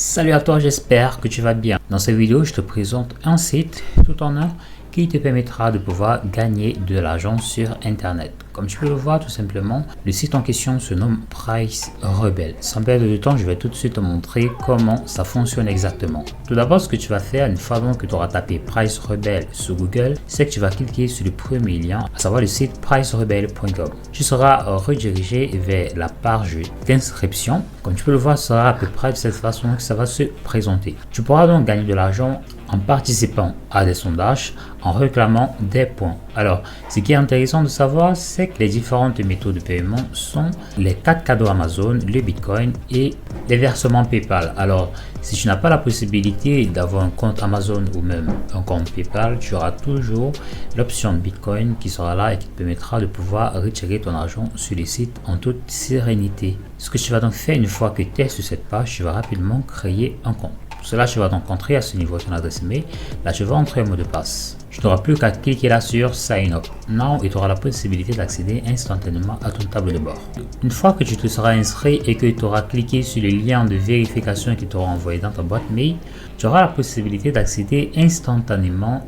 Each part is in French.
Salut à toi, j'espère que tu vas bien. Dans cette vidéo, je te présente un site tout en un qui te permettra de pouvoir gagner de l'argent sur internet. Comme tu peux le voir, tout simplement, le site en question se nomme Price Rebel. Sans perdre de temps, je vais tout de suite te montrer comment ça fonctionne exactement. Tout d'abord, ce que tu vas faire une fois donc que tu auras tapé Price Rebel sur Google, c'est que tu vas cliquer sur le premier lien, à savoir le site pricerebel.com. Tu seras redirigé vers la page d'inscription. Comme tu peux le voir, ce sera à peu près de cette façon que ça va se présenter. Tu pourras donc gagner de l'argent en participant à des sondages, en réclamant des points. Alors, ce qui est intéressant de savoir, c'est que les différentes méthodes de paiement sont les 4 cadeaux Amazon, le Bitcoin et les versements PayPal. Alors, si tu n'as pas la possibilité d'avoir un compte Amazon ou même un compte PayPal, tu auras toujours l'option Bitcoin qui sera là et qui te permettra de pouvoir retirer ton argent sur les sites en toute sérénité. Ce que tu vas donc faire une fois que tu es sur cette page, tu vas rapidement créer un compte. Pour cela, tu vas donc entrer à ce niveau ton adresse email. Là, tu vas entrer un mot de passe. Tu n'auras plus qu'à cliquer là sur Sign Up Now et tu auras la possibilité d'accéder instantanément à ton tableau de bord. Une fois que tu te seras inscrit et que tu auras cliqué sur le lien de vérification qui t'aura envoyé dans ta boîte mail, tu auras la possibilité d'accéder instantanément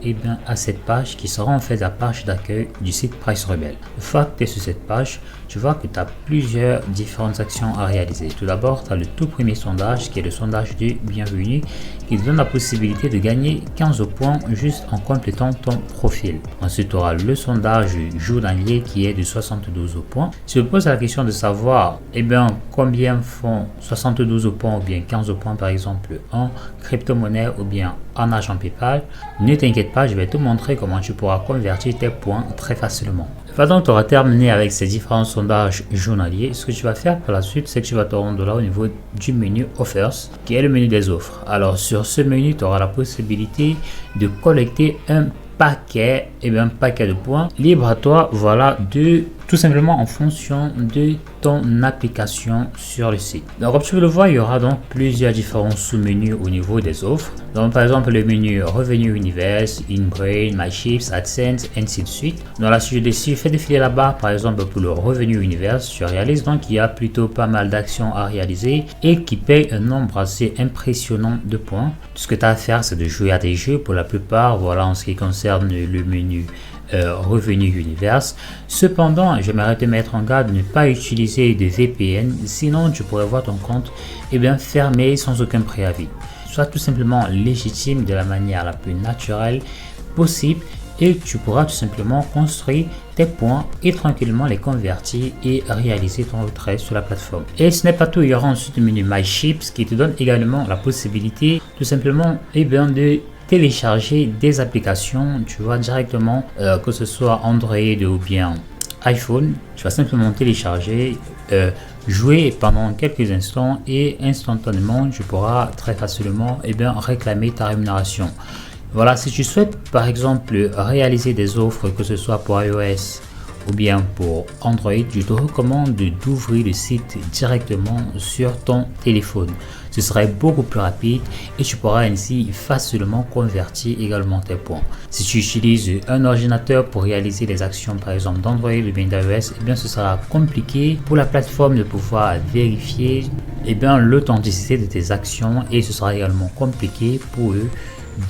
à cette page qui sera en fait la page d'accueil du site Price Rebel. Une fois que tu es sur cette page, tu vois que tu as plusieurs différentes actions à réaliser. Tout d'abord, tu as le tout premier sondage qui est le sondage de bienvenue qui te donne la possibilité de gagner 15 points juste en complétant ton profil. Ensuite, tu auras le sondage journalier qui est de 72 points. Si tu te poses la question de savoir combien font 72 points ou bien 15 points par exemple en crypto-monnaie ou bien en argent PayPal, ne t'inquiète pas, je vais te montrer comment tu pourras convertir tes points très facilement. Donc, tu auras terminé avec ces différents sondages journaliers. Ce que tu vas faire par la suite, c'est que tu vas te rendre là au niveau du menu Offers, qui est le menu des offres. Alors, sur ce menu, tu auras la possibilité de collecter un paquet de points libre à toi, voilà, de tout simplement en fonction de ton application sur le site. Donc, comme tu peux le voir, il y aura donc plusieurs différents sous-menus au niveau des offres. Donc, par exemple, le menu Revenu Universe, InBrain, MyChips, AdSense, ainsi de suite. Donc là, si je décide, fais défiler là-bas, par exemple, pour le Revenu Universe, tu réalises donc qu'il y a plutôt pas mal d'actions à réaliser et qui payent un nombre assez impressionnant de points. Tout ce que tu as à faire, c'est de jouer à des jeux pour la plupart, voilà, en ce qui concerne le menu Revenu Universe. Cependant, j'aimerais te mettre en garde de ne pas utiliser de VPN, sinon tu pourrais voir ton compte fermé sans aucun préavis. Sois tout simplement légitime de la manière la plus naturelle possible et tu pourras tout simplement construire tes points et tranquillement les convertir et réaliser ton retrait sur la plateforme. Et ce n'est pas tout, il y aura ensuite le menu My Chips qui te donne également la possibilité tout simplement de télécharger des applications, tu vois, directement, que ce soit Android ou bien iPhone. Tu vas simplement télécharger, jouer pendant quelques instants et instantanément tu pourras très facilement réclamer ta rémunération. Voilà, si tu souhaites par exemple réaliser des offres, que ce soit pour iOS ou bien pour Android, je te recommande d'ouvrir le site directement sur ton téléphone. Ce serait beaucoup plus rapide et tu pourras ainsi facilement convertir également tes points. Si tu utilises un ordinateur pour réaliser les actions par exemple d'Android ou bien d'iOS, ce sera compliqué pour la plateforme de pouvoir vérifier l'authenticité de tes actions et ce sera également compliqué pour eux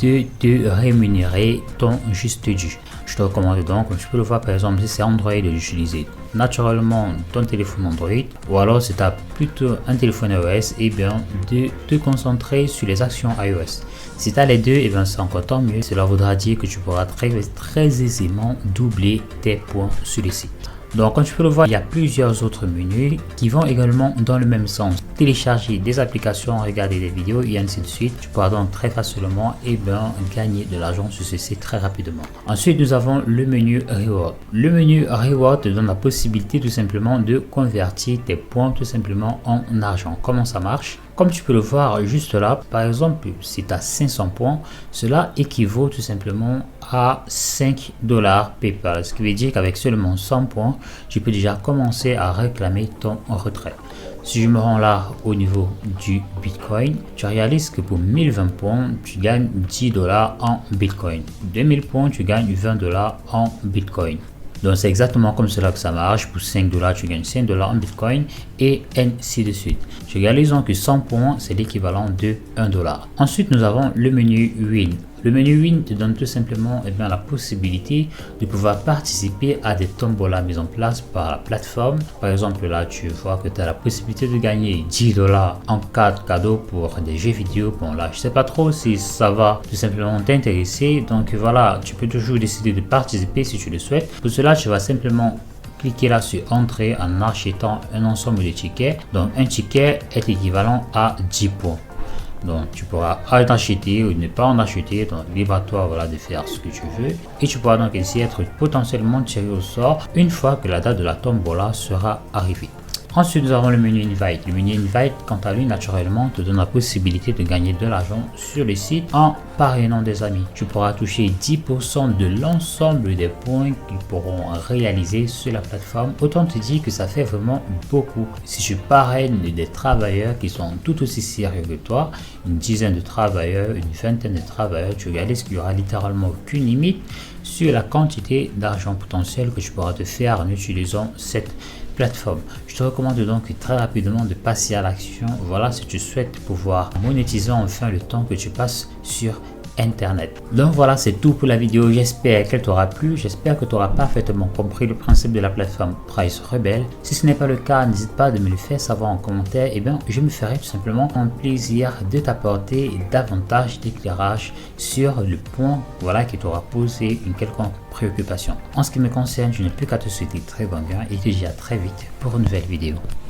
de te rémunérer ton juste dû. Je te recommande donc, comme tu peux le voir par exemple, si c'est Android, d'utiliser naturellement ton téléphone Android, ou alors si tu as plutôt un téléphone iOS, de te concentrer sur les actions iOS. Si tu as les deux, c'est encore tant mieux. Cela voudra dire que tu pourras très aisément doubler tes points sur le site. Donc, comme tu peux le voir, il y a plusieurs autres menus qui vont également dans le même sens. Télécharger des applications, regarder des vidéos et ainsi de suite. Tu pourras donc très facilement gagner de l'argent sur ce site très rapidement. Ensuite, nous avons le menu Reward. Le menu Reward te donne la possibilité tout simplement de convertir tes points tout simplement en argent. Comment ça marche? Comme tu peux le voir juste là, par exemple, si tu as 500 points, cela équivaut tout simplement à 5 $ PayPal. Ce qui veut dire qu'avec seulement 100 points, tu peux déjà commencer à réclamer ton retrait. Si je me rends là au niveau du Bitcoin, tu réalises que pour 1020 points, tu gagnes 10 $ en Bitcoin. 2000 points, tu gagnes 20 $ en Bitcoin. Donc c'est exactement comme cela que ça marche. Pour 5 $, tu gagnes 5 $ en Bitcoin et ainsi de suite. Je réalise que 100 points, c'est l'équivalent de 1 $. Ensuite, nous avons le menu Win. Le menu Win te donne tout simplement la possibilité de pouvoir participer à des tombolas mises en place par la plateforme. Par exemple, là, tu vois que tu as la possibilité de gagner 10 $ en carte cadeau pour des jeux vidéo. Bon, là, je sais pas trop si ça va tout simplement t'intéresser. Donc voilà, tu peux toujours décider de participer si tu le souhaites. Pour cela, tu vas simplement cliquez là sur entrée en achetant un ensemble de tickets. Donc un ticket est équivalent à 10 points. Donc tu pourras en acheter ou ne pas en acheter, donc libre à toi de faire ce que tu veux. Et tu pourras donc ici être potentiellement tiré au sort une fois que la date de la tombola sera arrivée. Ensuite, nous avons le menu Invite. Le menu Invite, quant à lui, naturellement, te donne la possibilité de gagner de l'argent sur le site en parrainant des amis. Tu pourras toucher 10% de l'ensemble des points qu'ils pourront réaliser sur la plateforme. Autant te dire que ça fait vraiment beaucoup. Si tu parraines des travailleurs qui sont tout aussi sérieux que toi, une dizaine de travailleurs, une vingtaine de travailleurs, tu réalises qu'il n'y aura littéralement aucune limite sur la quantité d'argent potentiel que tu pourras te faire en utilisant cette plateforme. Je te recommande donc très rapidement de passer à l'action. Voilà, si tu souhaites pouvoir monétiser enfin le temps que tu passes sur Internet. Donc voilà, c'est tout pour la vidéo. J'espère qu'elle t'aura plu. J'espère que tu auras parfaitement compris le principe de la plateforme Price Rebelle. Si ce n'est pas le cas, n'hésite pas de me le faire savoir en commentaire. Et bien, je me ferai tout simplement un plaisir de t'apporter davantage d'éclairage sur le point qui t'aura posé une quelconque préoccupation. En ce qui me concerne, je n'ai plus qu'à te souhaiter très bon gain et te dis à très vite pour une nouvelle vidéo.